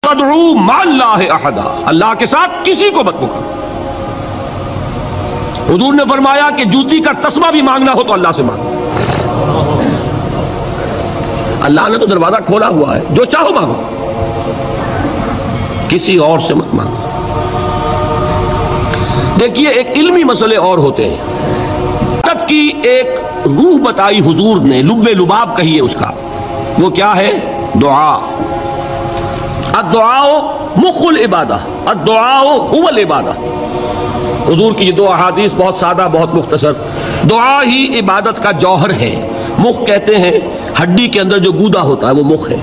تدعو مع اللہ احدا، اللہ کے ساتھ کسی کو مت پکارو۔ حضور نے فرمایا کہ جوتی کا تسمہ بھی مانگنا ہو تو اللہ سے مانگو۔ اللہ نے تو دروازہ کھولا ہوا ہے، جو چاہو مانگو، کسی اور سے مت مانگو۔ دیکھیے ایک علمی مسئلے اور ہوتے ہیں۔ عبادت کی ایک روح بتائی حضور نے، لب لباب کہیے اس کا، وہ کیا ہے؟ دعا۔ الدعاء مخ العبادہ، الدعاء هو العبادہ۔ حضور کی یہ دو احادیث بہت سادہ، بہت مختصر۔ دعا ہی عبادت کا جوہر ہے۔ مخ کہتے ہیں ہڈی کے اندر جو گودا ہوتا ہے وہ مخ ہے۔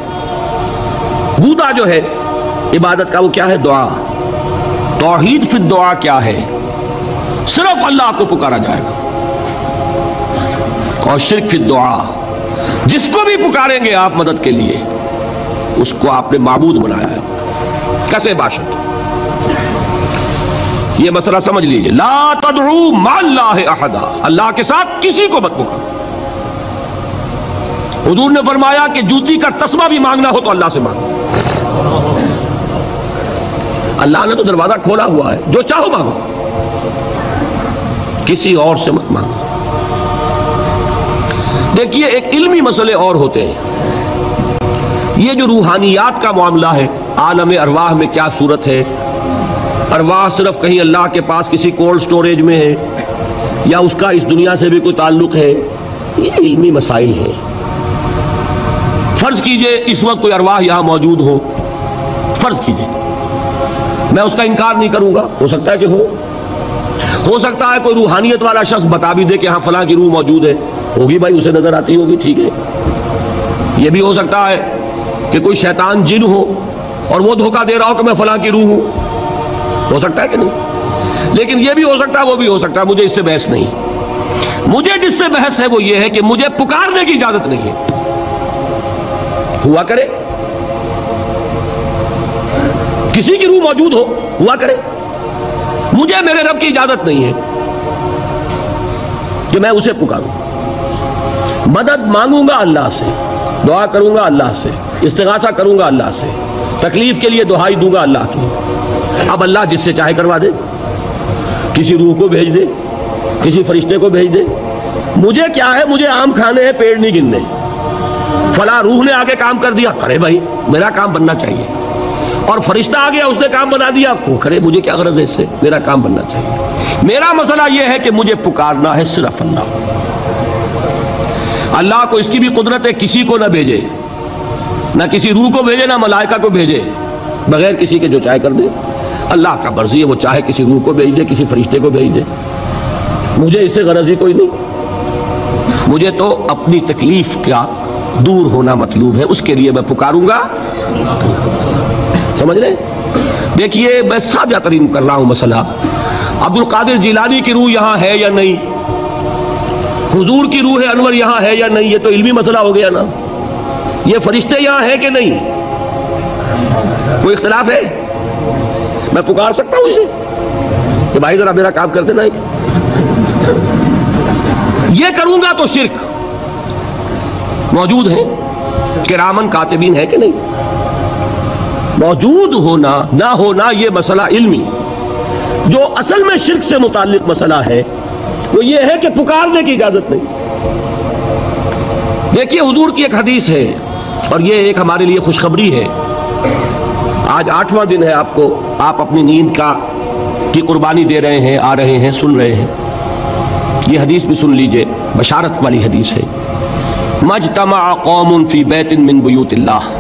گودا جو ہے عبادت کا وہ کیا ہے؟ دعا۔ توحید فی الدعا کیا ہے؟ صرف اللہ کو پکارا جائے گا۔ اور شرک فی الدعا، جس کو بھی پکاریں گے آپ مدد کے لیے اس کو آپ نے معبود بنایا ہے، کسے باشد۔ یہ مسئلہ سمجھ لیجئے، لا تدعو مع اللہ احدا، اللہ کے ساتھ کسی کو مت پکارو۔ حضور نے فرمایا کہ جوتی کا تسمہ بھی مانگنا ہو تو اللہ سے مانگو۔ اللہ نے تو دروازہ کھولا ہوا ہے، جو چاہو مانگو، کسی اور سے مت مانگو۔ دیکھیے ایک علمی مسئلے اور ہوتے ہیں۔ یہ جو روحانیات کا معاملہ ہے، عالم ارواح میں کیا صورت ہے، ارواح صرف کہیں اللہ کے پاس کسی کولڈ سٹوریج میں ہے یا اس کا اس دنیا سے بھی کوئی تعلق ہے، یہ علمی مسائل ہیں۔ فرض کیجئے اس وقت کوئی ارواح یہاں موجود ہو، فرض کیجئے، میں اس کا انکار نہیں کروں گا، ہو سکتا ہے کہ ہو سکتا ہے کوئی روحانیت والا شخص بتا بھی دے کہ ہاں فلاں کی روح موجود ہے، ہوگی بھائی، اسے نظر آتی ہوگی، ٹھیک ہے۔ یہ بھی ہو سکتا ہے کہ کوئی شیطان جن ہو اور وہ دھوکہ دے رہا ہو کہ میں فلاں کی روح ہوں، ہو سکتا ہے کہ نہیں؟ لیکن یہ بھی ہو سکتا ہے، وہ بھی ہو سکتا ہے، مجھے اس سے بحث نہیں۔ مجھے جس سے بحث ہے وہ یہ ہے کہ مجھے پکارنے کی اجازت نہیں ہے۔ ہوا کرے کسی کی روح موجود ہو، ہوا کرے، مجھے میرے رب کی اجازت نہیں ہے کہ میں اسے پکاروں۔ مدد مانگوں گا اللہ سے، دعا کروں گا اللہ سے، استغاثہ کروں گا اللہ سے، تکلیف کے لیے دہائی دوں گا اللہ کی۔ اب اللہ جس سے چاہے کروا دے، کسی روح کو بھیج دے، کسی فرشتے کو بھیج دے، مجھے کیا ہے؟ مجھے آم کھانے ہیں، پیڑ نہیں گننے۔ فلاں روح نے آگے کام کر دیا، کرے بھائی، میرا کام بننا چاہیے۔ اور فرشتہ آ گیا، اس نے کام بنا دیا، کو کرے، مجھے کیا غرض ہے اس سے، میرا کام بننا چاہیے۔ میرا مسئلہ یہ ہے کہ مجھے پکارنا ہے صرف اللہ۔ اللہ کو اس کی بھی قدرت ہے، کسی کو نہ بھیجے، نہ کسی روح کو بھیجے، نہ ملائکہ کو بھیجے، بغیر کسی کے جو چاہے کر دے۔ اللہ کا مرضی ہے، وہ چاہے کسی روح کو بھیج دے، کسی فرشتے کو بھیج دے، مجھے اس سے غرض ہی کوئی نہیں۔ مجھے تو اپنی تکلیف کا دور ہونا مطلوب ہے، اس کے لیے میں پکاروں گا۔ سمجھ رہے؟ دیکھیے میں سادہ ترین کر رہا ہوں مسئلہ۔ عبد القادر جیلانی کی روح یہاں ہے یا نہیں، حضور کی روح انور یہاں ہے یا نہیں، یہ تو علمی مسئلہ ہو گیا نا۔ یہ فرشتے یہاں ہیں کہ نہیں، کوئی اختلاف ہے؟ میں پکار سکتا ہوں اسے کہ بھائی ذرا میرا کام کرتے نا۔ یہ کروں گا تو شرک۔ موجود ہیں کرامن کاتبین ہے کہ نہیں؟ موجود ہونا نہ ہونا یہ مسئلہ علمی۔ جو اصل میں شرک سے متعلق مسئلہ ہے وہ یہ ہے کہ پکارنے کی اجازت نہیں۔ دیکھیے حضور کی ایک حدیث ہے، اور یہ ایک ہمارے لیے خوشخبری ہے۔ آج 8واں دن ہے، آپ اپنی نیند کی قربانی دے رہے ہیں، آ رہے ہیں، سن رہے ہیں۔ یہ حدیث بھی سن لیجئے، بشارت والی حدیث ہے۔ مجتمع قوم فی بیت من بیوت اللہ،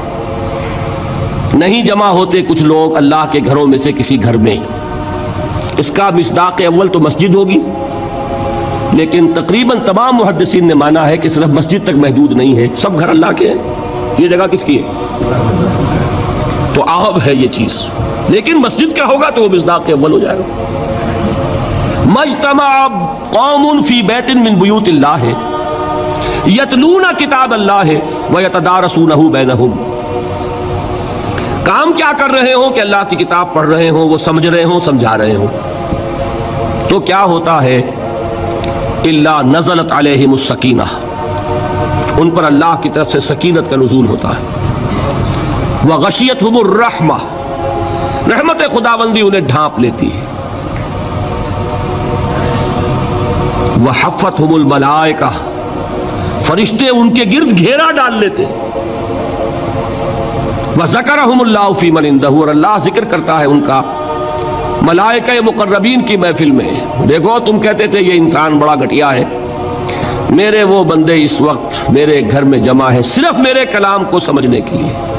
نہیں جمع ہوتے کچھ لوگ اللہ کے گھروں میں سے کسی گھر میں۔ اس کا مصداق اول تو مسجد ہوگی، لیکن تقریباً تمام محدثین نے مانا ہے کہ صرف مسجد تک محدود نہیں ہے، سب گھر اللہ کے ہیں۔ یہ جگہ کس کی ہے؟ تو عام ہے یہ چیز، لیکن مسجد کا ہوگا تو وہ مصداق اول ہو جائے گا۔ مجتمع قوم فی بیت من بیوت اللہ یتلون کتاب اللہ ویتدارسونہ بینہم، کام کیا کر رہے ہوں کہ اللہ کی کتاب پڑھ رہے ہوں، وہ سمجھ رہے ہوں، سمجھا رہے ہوں، تو کیا ہوتا ہے؟ الا نزلت علیہم السکینہ، ان پر اللہ کی طرف سے سکینت کا نزول ہوتا ہے۔ وغشیتہم الرحمہ، رحمت خداوندی انہیں ڈھانپ لیتی ہے، وحفتہم الملائکہ، فرشتے ان کے گرد گھیرا ڈال لیتے، وذکرہم اللہ فی من عندہ، اور اللہ ذکر کرتا ہے ان کا ملائکہ مقربین کی محفل میں۔ دیکھو تم کہتے تھے یہ انسان بڑا گھٹیا ہے، میرے وہ بندے اس وقت میرے گھر میں جمع ہے صرف میرے کلام کو سمجھنے کے لیے۔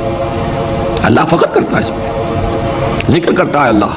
اللہ فخر کرتا ہے اس میں، ذکر کرتا ہے اللہ۔